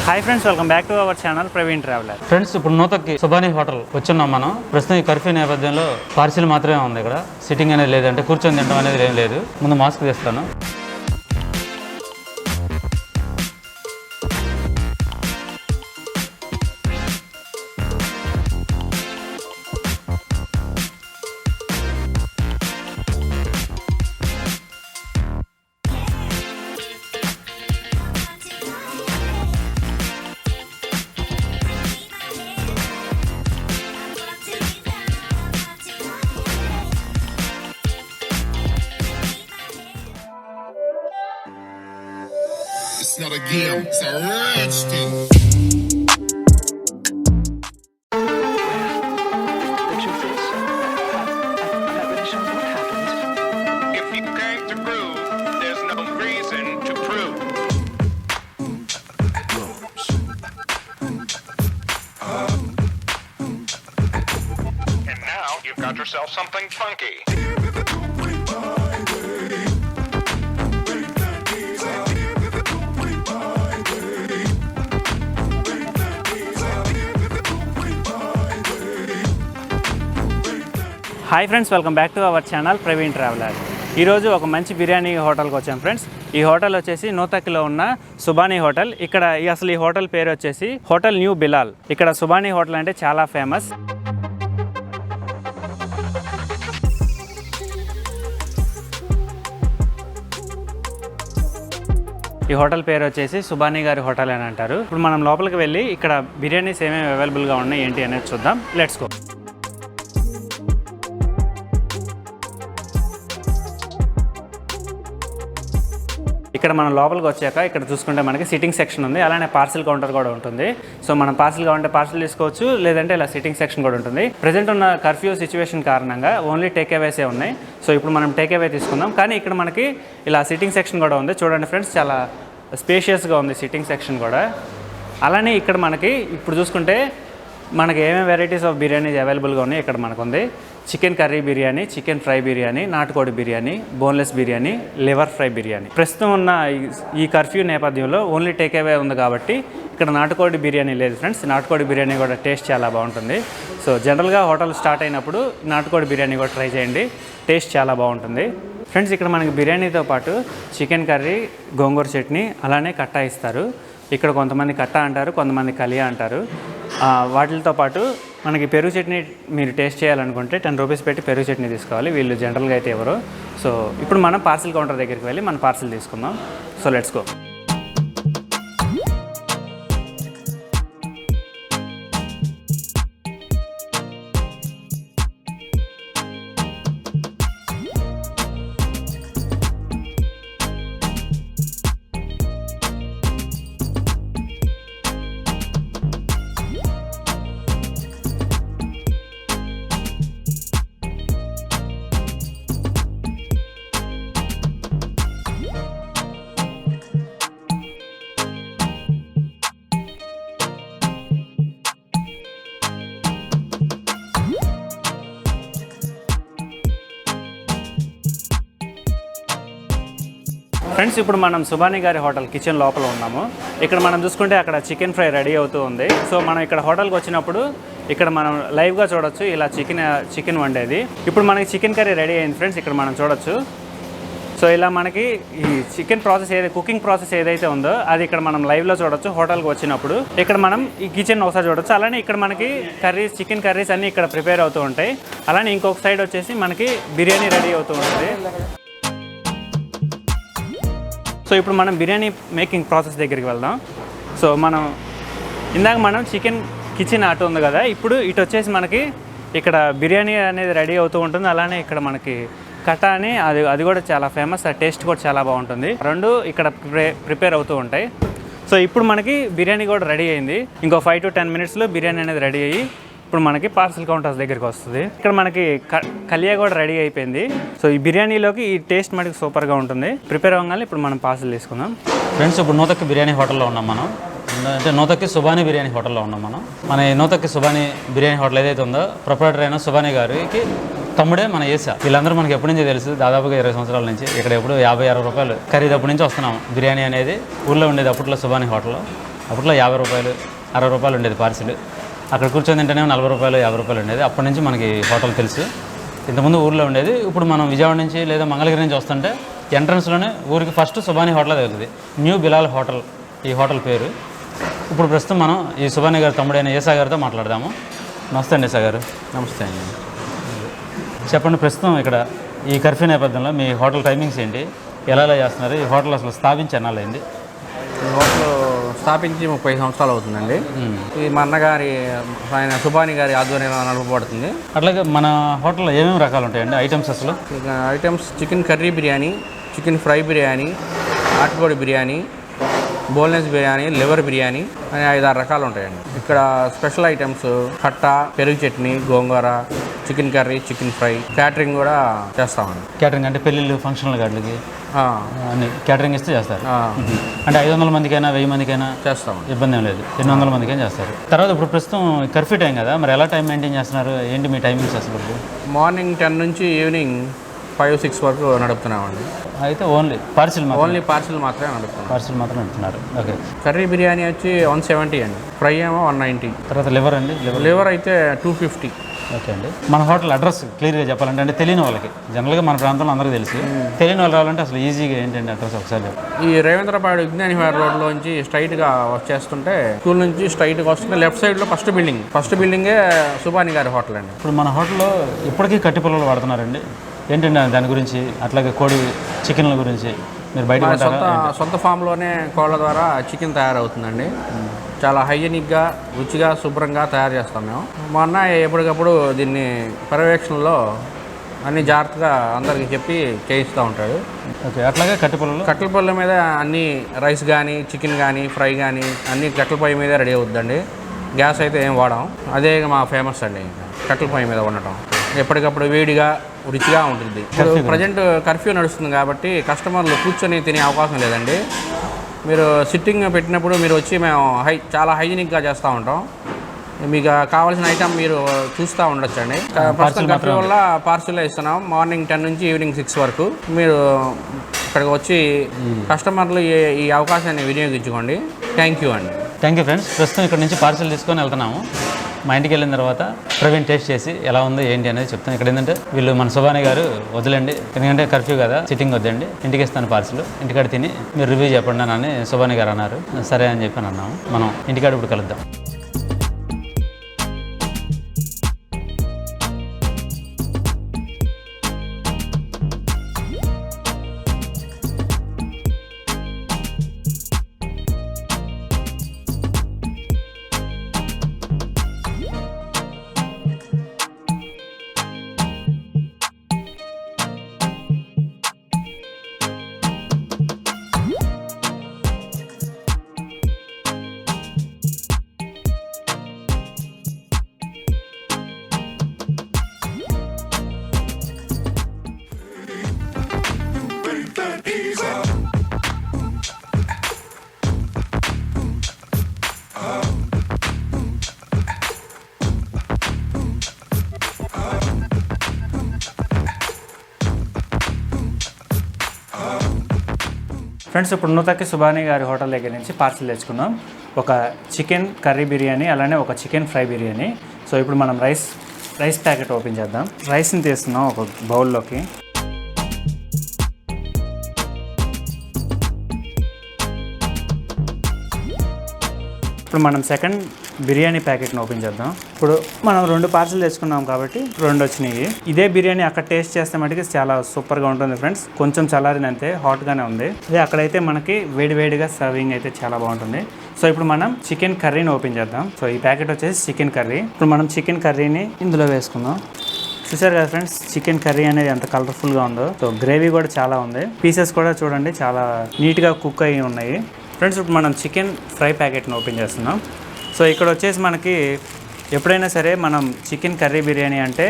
Hi friends, welcome back to our channel Praveen traveller. Friends, ఇప్పుడు Nuthakki Subhani hotel వచ్చున్నాం మనం. ప్రస్తుతం ఈ కర్ఫ్యూ నేపథ్యంలో పార్సిల్ మాత్రమే ఉంది. ఇక్కడ సిట్టింగ్ అనేది లేదంటే కూర్చొని తినడం అనేది ఏం లేదు. ముందు మాస్క్ తీస్తాను. It's not a game, it's a rich thing. The truth is, I'm not really sure what happened. If you came to prove, there's no reason to prove. And now you've got yourself something funky. Hi friends, welcome back to our channel Praveen traveller. ఈరోజు ఒక మంచి బిర్యానీ హోటల్కి వచ్చాం friends. ఈ hotel వచ్చేసి నూతక్కిలో ఉన్న Subhani hotel. ఇక్కడ అసలు ఈ హోటల్ పేరు వచ్చేసి హోటల్ న్యూ బిలాల్. ఇక్కడ సుబానీ హోటల్ అంటే చాలా ఫేమస్. ఈ హోటల్ పేరు వచ్చేసి సుబానీ గారి హోటల్ అని అంటారు. ఇప్పుడు మనం లోపలికి వెళ్ళి ఇక్కడ బిర్యానీస్ ఏమేమి అవైలబుల్గా ఉన్నాయి ఏంటి అనేది చూద్దాం. Let's go. ఇక్కడ మనం లోపలికి వచ్చాక ఇక్కడ చూసుకుంటే మనకి సిట్టింగ్ సెక్షన్ ఉంది, అలానే పార్సిల్ కౌంటర్ కూడా ఉంటుంది. సో మనం పార్సిల్ కావాలంటే పార్సిల్ తీసుకోవచ్చు, లేదంటే ఇలా సిట్టింగ్ సెక్షన్ కూడా ఉంటుంది. ప్రజెంట్ ఉన్న కర్ఫ్యూ సిచ్యువేషన్ కారణంగా ఓన్లీ టేక్ అవేసే ఉన్నాయి. సో ఇప్పుడు మనం టేక్ అవే తీసుకుందాం. కానీ ఇక్కడ మనకి ఇలా సిట్టింగ్ సెక్షన్ కూడా ఉంది. చూడండి ఫ్రెండ్స్, చాలా స్పేషియస్గా ఉంది సిట్టింగ్ సెక్షన్ కూడా. అలానే ఇక్కడ మనకి ఇప్పుడు చూసుకుంటే మనకి ఏమేమి వెరైటీస్ ఆఫ్ బిర్యానీస్ అవైలబుల్గా ఉన్నాయి. ఇక్కడ మనకు ఉంది chicken curry biryani, chicken fry biryani, నాటుకోడి biryani, boneless biryani, liver fry biryani. ప్రస్తుతం ఉన్న ఈ కర్ఫ్యూ నేపథ్యంలో ఓన్లీ టేక్ అవే ఉంది కాబట్టి ఇక్కడ నాటుకోడి బిర్యానీ లేదు ఫ్రెండ్స్. నాటుకోడి బిర్యానీ కూడా టేస్ట్ చాలా బాగుంటుంది. సో జనరల్గా హోటల్ స్టార్ట్ అయినప్పుడు నాటుకోడి బిర్యానీ కూడా ట్రై చేయండి, టేస్ట్ చాలా బాగుంటుంది ఫ్రెండ్స్. ఇక్కడ మనకి బిర్యానీతో పాటు చికెన్ కర్రీ, గోంగూర చట్నీ, అలానే కట్టా ఇస్తారు. ఇక్కడ కొంతమంది కట్టా అంటారు, కొంతమంది కలియా అంటారు. వాటితో పాటు మనకి పెరుగు చట్నీ మీరు టేస్ట్ చేయాలనుకుంటే 10 రూపీస్ పెట్టి పెరుగు చట్నీ తీసుకోవాలి. వీళ్ళు జనరల్గా అయితే ఎవరు. సో ఇప్పుడు మనం పార్సిల్ కౌంటర్ దగ్గరికి వెళ్ళి మన పార్సిల్ తీసుకుందాం. So let's go. ఫ్రెండ్స్, ఇప్పుడు మనం సుబానీ గారి హోటల్ కిచెన్ లోపల ఉన్నాము. ఇక్కడ మనం చూసుకుంటే అక్కడ చికెన్ ఫ్రై రెడీ అవుతూ ఉంది. సో మనం ఇక్కడ హోటల్కి వచ్చినప్పుడు ఇక్కడ మనం లైవ్గా చూడొచ్చు ఇలా చికెన్ వండేది. ఇప్పుడు మనకి చికెన్ కర్రీ రెడీ అయింది ఫ్రెండ్స్, ఇక్కడ మనం చూడొచ్చు. సో ఇలా మనకి ఈ చికెన్ ప్రాసెస్ కుకింగ్ ప్రాసెస్ ఏదైతే ఉందో అది ఇక్కడ మనం లైవ్లో చూడొచ్చు. హోటల్కి వచ్చినప్పుడు ఇక్కడ మనం ఈ కిచెన్ ఒకసారి చూడొచ్చు. అలానే ఇక్కడ మనకి చికెన్ కర్రీస్ అన్నీ ఇక్కడ ప్రిపేర్ అవుతూ ఉంటాయి. అలానే ఇంకొక సైడ్ వచ్చేసి మనకి బిర్యానీ రెడీ అవుతూ ఉంటుంది. సో ఇప్పుడు మనం బిర్యానీ మేకింగ్ ప్రాసెస్ దగ్గరికి వెళ్దాం. సో ఇందాక మనం చికెన్ కిచెన్ అటు ఉంది కదా, ఇప్పుడు ఇటు వచ్చేసి మనకి ఇక్కడ బిర్యానీ అనేది రెడీ అవుతూ ఉంటుంది. అలానే ఇక్కడ మనకి కట్టా అని అది కూడా చాలా ఫేమస్, ఆ టేస్ట్ కూడా చాలా బాగుంటుంది. రెండు ఇక్కడ ప్రిపేర్ అవుతూ ఉంటాయి. సో ఇప్పుడు మనకి బిర్యానీ కూడా రెడీ అయింది. ఇంకో 5 to 10 మినిట్స్లో బిర్యానీ అనేది రెడీ అయ్యి ఇప్పుడు మనకి పార్సల్ కౌంటర్స్ దగ్గరికి వస్తుంది. ఇక్కడ మనకి కలియా కూడా రెడీ అయిపోయింది. సో ఈ బిర్యానీలోకి ఈ టేస్ట్ మనకి సూపర్గా ఉంటుంది. ప్రిపేర్ అవ్వగానే ఇప్పుడు మనం పార్సల్ తీసుకుందాం. ఫ్రెండ్స్, ఇప్పుడు నూతక్కి బిర్యానీ హోటల్లో ఉన్నాం మనం. అంటే నూతక్కి సుబానీ బిర్యానీ హోటల్లో ఉన్నాం మనం. మన నూతక్కి సుబానీ బిర్యానీ హోటల్ ఏదైతే ఉందో ప్రొపరేటర్ అయిన సుబానీ గారికి తమ్ముడే మన ఏసా. వీళ్ళందరూ మనకి ఎప్పటి నుంచో తెలుసు, దాదాపుగా 20 సంవత్సరాల నుంచి. ఇక్కడ ఎప్పుడు 50-60 రూపాయలు ఖరీదు అప్పటి నుంచి వస్తున్నాం. బిర్యానీ అనేది ఊళ్ళో ఉండేది అప్పట్లో సుబానీ హోటల్లో. అప్పట్లో 50 రూపాయలు 60 రూపాయలు ఉండేది పార్సిల్. అక్కడ కూర్చొని తింటేనే 40 రూపాయలు 50 రూపాయలు ఉండేది. అప్పటి నుంచి మనకి హోటల్ తెలుసు. ఇంతకుముందు ఊర్లో ఉండేది. ఇప్పుడు మనం విజయవాడ నుంచి లేదా మంగళగిరి నుంచి వస్తుంటే ఎంట్రన్స్లోనే ఊరికి ఫస్ట్ సుబానీ హోటల్ తగులుతుంది. న్యూ బిలాల్ హోటల్ ఈ హోటల్ పేరు. ఇప్పుడు ప్రస్తుతం మనం ఈ సుబానీ గారి తమ్ముడైన ఏసా గారితో మాట్లాడదాము. నమస్తే అండి ఏసా గారు. నమస్తే అండి. చెప్పండి, ప్రస్తుతం ఇక్కడ ఈ కర్ఫ్యూ నేపథ్యంలో మీ హోటల్ టైమింగ్స్ ఏంటి, ఎలా చేస్తున్నారు? ఈ హోటల్ అసలు స్థాపించి ఎన్నాళ్ళైంది? ఈ హోటల్ స్థాపించి 30 సంవత్సరాలు అవుతుందండి. ఈ మా అన్నగారి ఆయన సుబానీ గారి ఆధ్వర్యంలో నడపబడుతుంది. అట్లాగే మన హోటల్లో ఏమేమి రకాలు ఉంటాయండి ఐటమ్స్ అసలు? ఇక items chicken curry biryani, chicken fry biryani, నాటుకోడి బిర్యానీ, బోన్లెస్ బిర్యానీ, లివర్ బిర్యానీ అని 5-6 రకాలు ఉంటాయండి. ఇక్కడ స్పెషల్ ఐటమ్స్ కట్ట, పెరుగు చట్నీ, గోంగూర, chicken curry, chicken fry, catering కూడా చేస్తామండి. క్యాటరింగ్ అంటే పెళ్ళిళ్ళు ఫంక్షన్ల గాడికి అన్ని క్యాటరింగ్ ఇస్తే చేస్తారు. అంటే 500 మందికైనా 1000 మందికైనా చేస్తామండి, ఇబ్బంది ఏం లేదు. 800 మందికైనా చేస్తారు. తర్వాత ఇప్పుడు ప్రస్తుతం కర్ఫ్యూ టైం కదా, మరి ఎలా టైం మెయింటైన్ చేస్తున్నారు? ఏంటి మీ టైమింగ్స్ అసలు? మార్నింగ్ 10 నుంచి ఈవినింగ్ 5-6 వరకు నడుపుతున్నామండి. అయితే ఓన్లీ పార్సిల్ మాత్రమే నడుపుతున్నాం. పార్సిల్ మాత్రం నడుపుతున్నారు. ఓకే. కర్రీ బిర్యానీ వచ్చి 170 అండి, ఫ్రై ఏమో 190. తర్వాత లివర్ అండి? లివర్ అయితే 250. ఓకే అండి. మన హోటల్ అడ్రస్ క్లియర్గా చెప్పాలంటే, అంటే తెలియని వాళ్ళకి, జనరల్గా మన ప్రాంతంలో అందరికీ తెలుసు, తెలియని వాళ్ళు రావాలంటే అసలు ఈజీగా ఏంటండి అడ్రస్ ఒకసారి? ఈ రేవేంద్ర పాడు విజ్ఞాని రోడ్లోంచి స్ట్రైట్గా వచ్చేస్తుంటే, స్కూల్ నుంచి స్ట్రైట్గా వస్తుంటే లెఫ్ట్ సైడ్లో ఫస్ట్ బిల్డింగే సుబానీ గారి హోటల్ అండి. ఇప్పుడు మన హోటల్లో ఇప్పటికీ కట్టి పొలాలు వాడుతున్నారండి. ఏంటండి దాని గురించి, అట్లాగే కోడి చికెన్ల గురించి మీరు బయట సొంత ఫామ్లోనే కోళ్ళ ద్వారా చికెన్ తయారవుతుందండి. చాలా హైజీనిక్గా, రుచిగా, శుభ్రంగా తయారు చేస్తాం మేము. మా అన్న ఎప్పటికప్పుడు దీన్ని పర్యవేక్షణలో అన్ని జాగ్రత్తగా అందరికీ చెప్పి చేయిస్తూ ఉంటాడు. ఓకే. అట్లాగే కట్టెల పొయ్యిల మీద అన్ని రైస్ కానీ, చికెన్ కానీ, ఫ్రై కానీ అన్ని కట్టెల పొయ్యి మీదే రెడీ అవుతుందండి. గ్యాస్ అయితే ఏం వాడాం. అదే మా ఫేమస్ అండి, కట్టెల పొయ్యి మీద ఉండటం. ఎప్పటికప్పుడు వేడిగా, రుచిగా ఉంటుంది. ఇప్పుడు ప్రజెంట్ కర్ఫ్యూ నడుస్తుంది కాబట్టి కస్టమర్లు కూర్చొని తినే అవకాశం లేదండి. మీరు సిట్టింగ్ పెట్టినప్పుడు మీరు వచ్చి మేము చాలా హైజీనిక్గా చేస్తూ ఉంటాం. మీకు కావాల్సిన ఐటమ్ మీరు చూస్తూ ఉండొచ్చండి. ప్రస్తుతం కర్ఫ్యూ వల్ల పార్సిల్ ఇస్తున్నాం. మార్నింగ్ 10 నుంచి ఈవినింగ్ 6 వరకు మీరు ఇక్కడికి వచ్చి కస్టమర్లు ఈ అవకాశాన్ని వినియోగించుకోండి. థ్యాంక్ యూ అండి. Thank you friends. ప్రస్తుతం ఇక్కడ నుంచి పార్సిల్ తీసుకొని వెళ్తున్నాము. మా ఇంటికి వెళ్ళిన తర్వాత ప్రవీణ్ టేస్ట్ చేసి ఎలా ఉందో ఏంటి అనేది చెప్తాను. ఇక్కడ ఏంటంటే వీళ్ళు మన సుబానీ గారు వదిలేండి, ఎందుకంటే కర్ఫ్యూ కదా, సిట్టింగ్ వద్దండి, ఇంటికి ఇస్తాను పార్సిల్, ఇంటికాడ తిని మీరు రివ్యూ చెప్పండి అని సుబానీ గారు అన్నారు. సరే అని చెప్పి అన్నాము. మనం ఇంటికాడ ఇప్పుడు కలుద్దాం. ఫ్రెండ్స్, ఇప్పుడు నుతక్కి సుబానీ గారి హోటల్ దగ్గర నుంచి పార్సిల్ తెచ్చుకున్నాం. ఒక చికెన్ కర్రీ బిర్యానీ, అలానే ఒక చికెన్ ఫ్రై బిర్యానీ. సో ఇప్పుడు మనం రైస్ ప్యాకెట్ ఓపెన్ చేద్దాం. రైస్ని తీస్తున్నాం ఒక బౌల్లోకి. ఇప్పుడు మనం సెకండ్ బిర్యానీ ప్యాకెట్ని ఓపెన్ చేద్దాం. ఇప్పుడు మనం 2 పార్సిల్ తెచ్చుకున్నాం కాబట్టి 2 వచ్చినాయి. ఇదే బిర్యానీ అక్కడ టేస్ట్ చేస్తే మటుకు చాలా సూపర్గా ఉంటుంది ఫ్రెండ్స్. కొంచెం చల్లారినంతే, హాట్గానే ఉంది. అదే అక్కడైతే మనకి వేడివేడిగా సర్వింగ్ అయితే చాలా బాగుంటుంది. సో ఇప్పుడు మనం చికెన్ కర్రీని ఓపెన్ చేద్దాం. సో ఈ ప్యాకెట్ వచ్చేసి చికెన్ కర్రీ. ఇప్పుడు మనం చికెన్ కర్రీని ఇందులో వేసుకుందాం. చూసారు కదా ఫ్రెండ్స్, చికెన్ కర్రీ అనేది ఎంత కలర్ఫుల్గా ఉందో. సో గ్రేవీ కూడా చాలా ఉంది. పీసెస్ కూడా చూడండి చాలా నీట్గా కుక్ అయ్యి ఉన్నాయి. ఫ్రెండ్స్, ఇప్పుడు మనం చికెన్ ఫ్రై ప్యాకెట్ని ఓపెన్ చేస్తున్నాం. సో ఇక్కడ వచ్చేసి మనకి ఎప్పుడైనా సరే మనం చికెన్ కర్రీ బిర్యానీ అంటే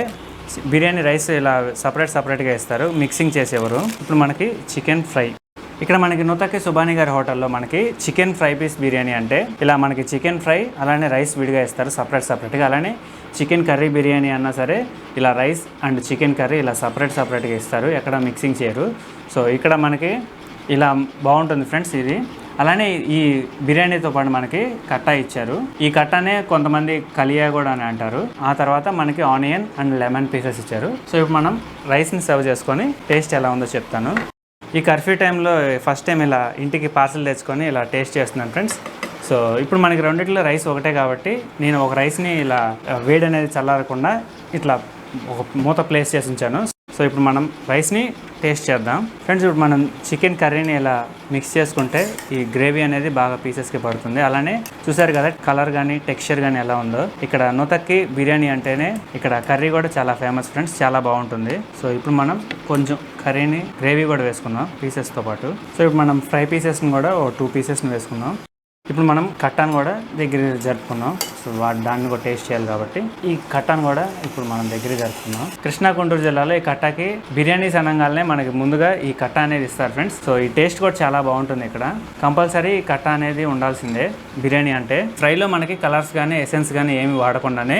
బిర్యానీ రైస్ ఇలా సపరేట్గా ఇస్తారు, మిక్సింగ్ చేసేవారు. ఇప్పుడు మనకి చికెన్ ఫ్రై. ఇక్కడ మనకి నుతక్కి సుబానీ గారి హోటల్లో మనకి చికెన్ ఫ్రై పీస్ బిర్యానీ అంటే ఇలా మనకి చికెన్ ఫ్రై అలానే రైస్ విడిగా ఇస్తారు సపరేట్గా. అలానే చికెన్ కర్రీ బిర్యానీ అన్నా సరే ఇలా రైస్ అండ్ చికెన్ కర్రీ ఇలా సపరేట్గా ఇస్తారు, ఎక్కడ మిక్సింగ్ చేయరు. సో ఇక్కడ మనకి ఇలా బాగుంటుంది ఫ్రెండ్స్ ఇది. అలానే ఈ బిర్యానీతో పాటు మనకి కట్టా ఇచ్చారు. ఈ కట్టానే కొంతమంది కలియా కూడా అని అంటారు. ఆ తర్వాత మనకి ఆనియన్ అండ్ లెమన్ పీసెస్ ఇచ్చారు. సో ఇప్పుడు మనం రైస్ని సర్వ్ చేసుకొని టేస్ట్ ఎలా ఉందో చెప్తాను. ఈ కర్ఫ్యూ టైంలో ఫస్ట్ టైం ఇలా ఇంటికి పార్సల్ తెచ్చుకొని ఇలా టేస్ట్ చేస్తున్నాను ఫ్రెండ్స్. సో ఇప్పుడు మనకి రెండిట్లో రైస్ ఒకటే కాబట్టి నేను ఒక రైస్ని ఇలా వేడి అనేది చల్లారకుండా ఇట్లా ఒక మూత ప్లేస్ చేసి ఉంచాను. సో ఇప్పుడు మనం రైస్ని టేస్ట్ చేద్దాం ఫ్రెండ్స్. ఇప్పుడు మనం చికెన్ కర్రీని ఇలా మిక్స్ చేసుకుంటే ఈ గ్రేవీ అనేది బాగా పీసెస్కి పడుతుంది. అలానే చూసారు కదా కలర్ కానీ టెక్స్చర్ కానీ ఎలా ఉందో. ఇక్కడ నుతక్కి బిర్యానీ అంటేనే ఇక్కడ కర్రీ కూడా చాలా ఫేమస్ ఫ్రెండ్స్, చాలా బాగుంటుంది. సో ఇప్పుడు మనం కొంచెం కర్రీని గ్రేవీ కూడా వేసుకుందాం పీసెస్తో పాటు. సో ఇప్పుడు మనం ఫ్రై పీసెస్ని కూడా ఓ 2 పీసెస్ని వేసుకుందాం. ఇప్పుడు మనం కట్టాను కూడా దగ్గర జరుపుకుందాం. సో దాన్ని కూడా టేస్ట్ చేయాలి కాబట్టి ఈ కట్టాను కూడా ఇప్పుడు మనం దగ్గర జరుపుకుందాం. కృష్ణా గుంటూరు జిల్లాలో ఈ కట్టాకి బిర్యానీస్ అనగానే మనకి ముందుగా ఈ కట్ట అనేది ఇస్తారు ఫ్రెండ్స్. సో ఈ టేస్ట్ కూడా చాలా బాగుంటుంది. ఇక్కడ కంపల్సరీ ఈ కట్ట అనేది ఉండాల్సిందే బిర్యానీ అంటే. ఫ్రైలో మనకి కలర్స్ కానీ ఎసెన్స్ కానీ ఏమి వాడకుండానే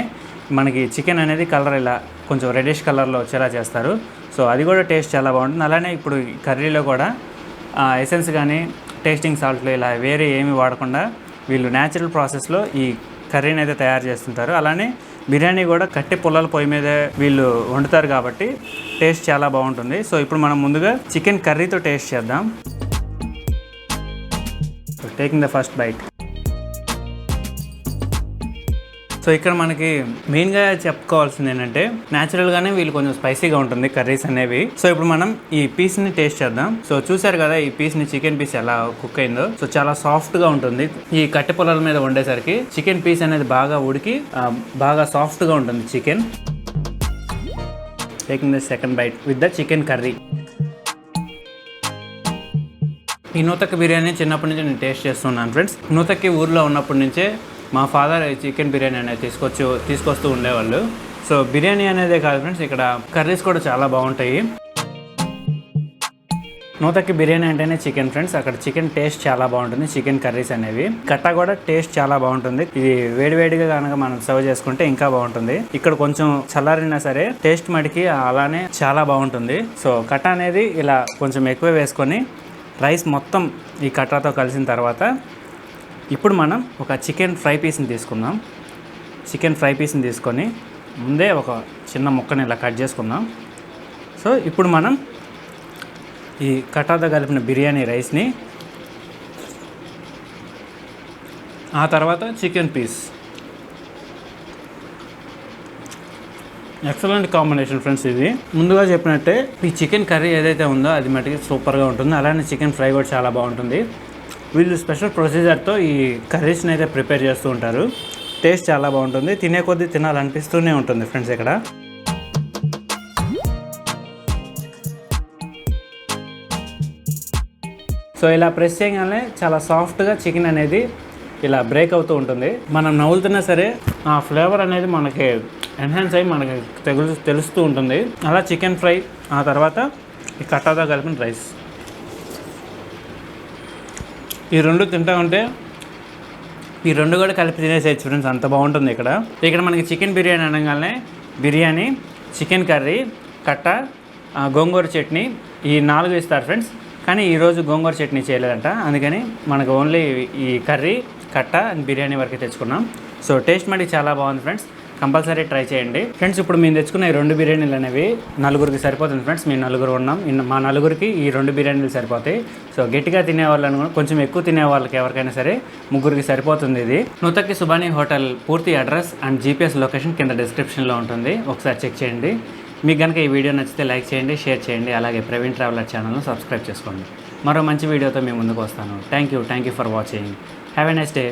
మనకి చికెన్ అనేది కలర్ ఇలా కొంచెం రెడిష్ కలర్లో వచ్చేలా చేస్తారు. సో అది కూడా టేస్ట్ చాలా బాగుంటుంది. అలానే ఇప్పుడు ఈ కర్రీలో కూడా ఎసెన్స్ కానీ టేస్టింగ్ సాల్ట్లు ఇలా వేరే ఏమి వాడకుండా వీళ్ళు న్యాచురల్ ప్రాసెస్లో ఈ కర్రీని అయితే తయారు చేస్తుంటారు. అలానే బిర్యానీ కూడా కట్టె పుల్లల పొయ్యి మీద వీళ్ళు వండుతారు కాబట్టి టేస్ట్ చాలా బాగుంటుంది. సో ఇప్పుడు మనం ముందుగా చికెన్ కర్రీతో టేస్ట్ చేద్దాం. Taking the first bite. So ఇక్కడ మనకి మెయిన్గా చెప్పుకోవాల్సింది ఏంటంటే న్యాచురల్గానే వీళ్ళు కొంచెం స్పైసీగా ఉంటుంది కర్రీస్ అనేవి. సో ఇప్పుడు మనం ఈ పీస్ని టేస్ట్ చేద్దాం. సో చూసారు కదా ఈ పీస్ని, చికెన్ పీస్ ఎలా కుక్ అయిందో. సో చాలా సాఫ్ట్గా ఉంటుంది. ఈ కట్టె పొలాల మీద వండేసరికి చికెన్ పీస్ అనేది బాగా ఉడికి బాగా సాఫ్ట్గా ఉంటుంది chicken. Taking the second bite with the chicken curry. ఈ నూతక్కి బిర్యానీ చిన్నప్పటి నుంచి నేను టేస్ట్ చేస్తున్నాను ఫ్రెండ్స్. నూతక్కి ఊర్లో ఉన్నప్పటి నుంచే మా ఫాదర్ చికెన్ బిర్యానీ అనేది తీసుకొస్తూ ఉండేవాళ్ళు. సో బిర్యానీ అనేదే కాదు ఫ్రెండ్స్, ఇక్కడ కర్రీస్ కూడా చాలా బాగుంటాయి. నూతక్కి బిర్యానీ అంటేనే చికెన్ ఫ్రెండ్స్. అక్కడ చికెన్ టేస్ట్ చాలా బాగుంటుంది, చికెన్ కర్రీస్ అనేవి. కట్టా కూడా టేస్ట్ చాలా బాగుంటుంది. ఇది వేడివేడిగా కనుక మనం సర్వ్ చేసుకుంటే ఇంకా బాగుంటుంది. ఇక్కడ కొంచెం చల్లారినా సరే టేస్ట్ మడికి అలానే చాలా బాగుంటుంది. సో కట్టా అనేది ఇలా కొంచెం ఎక్కువ వేసుకొని రైస్ మొత్తం ఈ కట్టాతో కలిసిన తర్వాత ఇప్పుడు మనం ఒక చికెన్ ఫ్రై పీస్ని తీసుకుందాం. చికెన్ ఫ్రై పీస్ని తీసుకొని ముందే ఒక చిన్న ముక్కని ఇలా కట్ చేసుకుందాం. సో ఇప్పుడు మనం ఈ కట్టాతో కలిపిన బిర్యానీ రైస్ని, ఆ తర్వాత chicken piece. Excellent combination friends. ఇది ముందుగా చెప్పినట్టే ఈ చికెన్ కర్రీ ఏదైతే ఉందో అది మటుకి సూపర్గా ఉంటుంది. అలానే చికెన్ ఫ్రై కూడా చాలా బాగుంటుంది. వీళ్ళు స్పెషల్ ప్రొసీజర్తో ఈ కర్రీస్ని అయితే ప్రిపేర్ చేస్తూ ఉంటారు. టేస్ట్ చాలా బాగుంటుంది. తినే కొద్దీ తినాలనిపిస్తూనే ఉంటుంది ఫ్రెండ్స్. ఇక్కడ సో ఇలా ప్రెస్ చేయగానే చాలా సాఫ్ట్గా చికెన్ అనేది ఇలా బ్రేక్ అవుతూ ఉంటుంది. మనం నవ్వులుతున్నా సరే ఆ ఫ్లేవర్ అనేది మనకి ఎన్హాన్స్ అయ్యి మనకి తెలుస్తూ ఉంటుంది. అలా చికెన్ ఫ్రై, ఆ తర్వాత ఈ కట్టాతో కలిపిన రైస్, ఈ రెండు తింటా ఉంటే ఈ రెండు కూడా కలిపి తినేసేయచ్చు ఫ్రెండ్స్, అంత బాగుంటుంది. ఇక్కడ మనకి చికెన్ బిర్యానీ అనగానే బిర్యానీ, చికెన్ కర్రీ, కట్ట, గోంగూర చట్నీ ఈ 4 ఇస్తారు ఫ్రెండ్స్. కానీ ఈరోజు గోంగూర చట్నీ చేయలేదంట, అందుకని మనకు ఓన్లీ ఈ కర్రీ, కట్ట అండ్ బిర్యానీ వరకు తెచ్చుకున్నాం. సో టేస్ట్ మళ్ళీ చాలా బాగుంది ఫ్రెండ్స్, కంపల్సరీ ట్రై చేయండి ఫ్రెండ్స్. ఇప్పుడు మేము తెచ్చుకున్న ఈ 2 బిర్యానీలు అనేవి 4గురికి సరిపోతుంది ఫ్రెండ్స్. మేము 4 ఉన్నాం, మా 4గురికి ఈ 2 బిర్యానీలు సరిపోతాయి. సో గట్టిగా తినేవాళ్ళని, కొంచెం ఎక్కువ తినే వాళ్ళకి ఎవరికైనా సరే 3గురికి సరిపోతుంది ఇది. నుతక్కి సుబాని హోటల్ పూర్తి అడ్రస్ అండ్ జీపీఎస్ లొకేషన్ కింద డిస్క్రిప్షన్లో ఉంటుంది, ఒకసారి చెక్ చేయండి. మీకు కనుక ఈ వీడియో నచ్చితే లైక్ చేయండి, షేర్ చేయండి. అలాగే ప్రవీణ్ ట్రావెలర్ ఛానల్ను సబ్స్క్రైబ్ చేసుకోండి. మరో మంచి వీడియోతో మేము ముందుకు వస్తాను. Thank you for watching. Have a nice day.